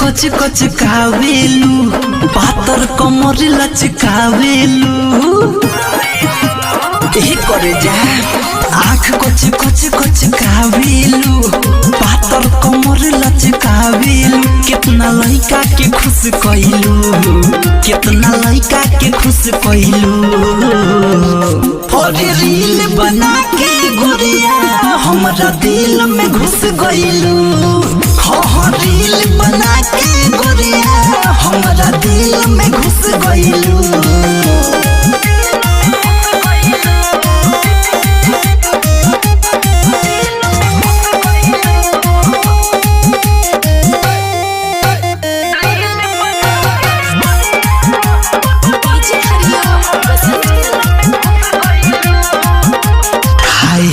कच कच कावेलू पातर कमर लचकावेलू करे जा आँख कच कच कच कावेलू पातर कमर लचकावेलू कितना लड़का के खुश कइलू कितना लड़का के खुश कइलू और रील बना के गुड़िया हमरा दिल में घुस गइलू रील बना के गुड़िया हमरा दिल में घुस गइलू।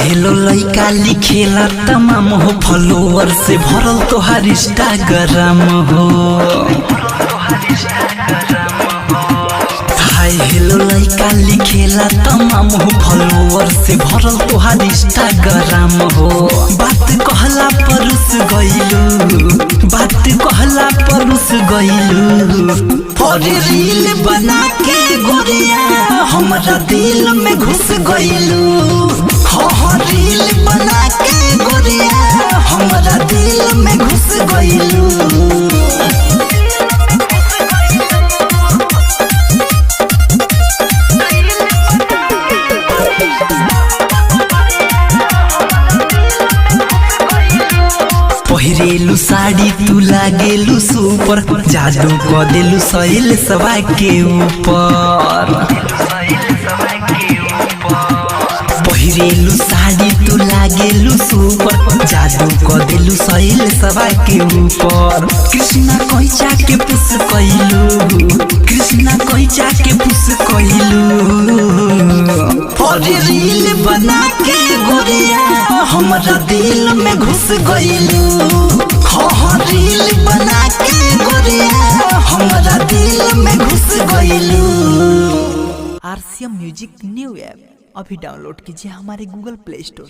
हेलो लइका लिखेला तमाम हो फॉलोवर से भरल तोहार इंस्टाग्राम हो। हाय हेलो लइका लिखेला तमाम हो फॉलोवर से भरल तोहार इंस्टाग्राम हो। बात कहला परुस गइलू बात कहला परुस गइलू और रील बना के गुड़िया हमरा दिल में घुस गइलू रील बना के गुड़िया हमरा दिल में घुस गइलू। पहिरेलू साड़ी तू लागेलू सुपर जादू क देलू सैल सवा के ऊपर। पहिरेलू साड़ी तू लागेलू सुपर जादू क देलू सैल सवा के ऊपर। कृष्णा कैचा के पुस कइलू कृष्णा कैचा के पुस कइलू और रील बना के गुड़िया हमरा दिल में घुस गइलू रील बना के गुड़िया हमरा दिल में घुस गइलू। RCM म्यूजिक न्यू ऐप अभी डाउनलोड कीजिए हमारे गूगल प्ले स्टोर।